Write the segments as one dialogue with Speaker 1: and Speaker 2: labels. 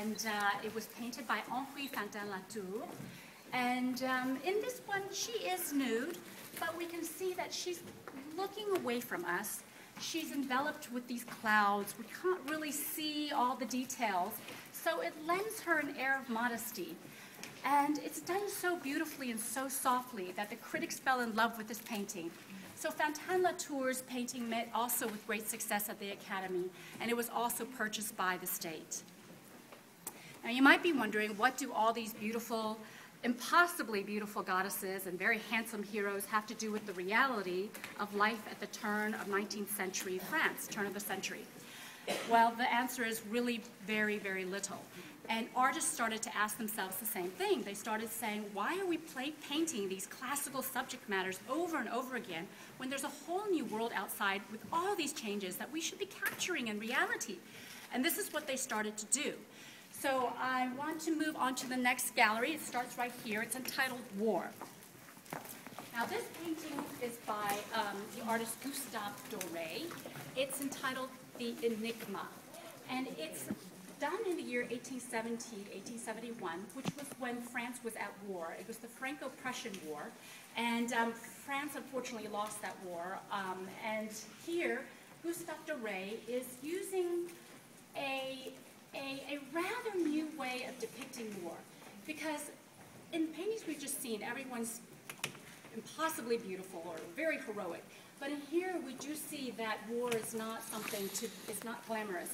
Speaker 1: and it was painted by Henri Fantin-Latour. And in this one, she is nude, but we can see that she's looking away from us. She's enveloped with these clouds. We can't really see all the details, so it lends her an air of modesty. And it's done so beautifully and so softly that the critics fell in love with this painting. So Fantin-Latour's painting met also with great success at the Academy, and it was also purchased by the state. Now you might be wondering, what do all these beautiful, impossibly beautiful goddesses and very handsome heroes have to do with the reality of life at the turn of 19th century France, turn of the century? Well, the answer is really very, very little. And artists started to ask themselves the same thing. They started saying, why are we painting these classical subject matters over and over again when there's a whole new world outside with all these changes that we should be capturing in reality? And this is what they started to do. So I want to move on to the next gallery. It starts right here. It's entitled War. Now this painting is by the artist Gustave Doré. It's entitled The Enigma. And it's done in the year 1870, 1871, which was when France was at war. It was the Franco-Prussian War, and France unfortunately lost that war. And here, Gustave Doré is using a rather new way of depicting war, because in paintings we've just seen, everyone's impossibly beautiful or very heroic. But in here, we do see that war is not something it's not glamorous.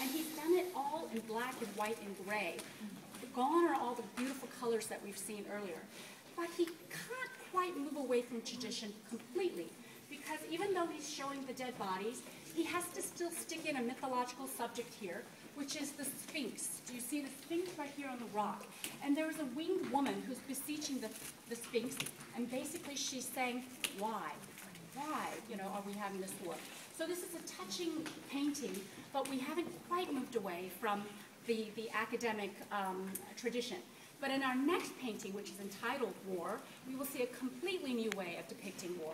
Speaker 1: And he's done it all in black and white and gray. Gone are all the beautiful colors that we've seen earlier. But he can't quite move away from tradition completely, because even though he's showing the dead bodies, he has to still stick in a mythological subject here, which is the Sphinx. Do you see the Sphinx right here on the rock? And there is a winged woman who's beseeching the Sphinx, and basically she's saying, why? Why, are we having this war? So this is a touching painting, but we haven't quite moved away from the academic tradition. But in our next painting, which is entitled War, we will see a completely new way of depicting war.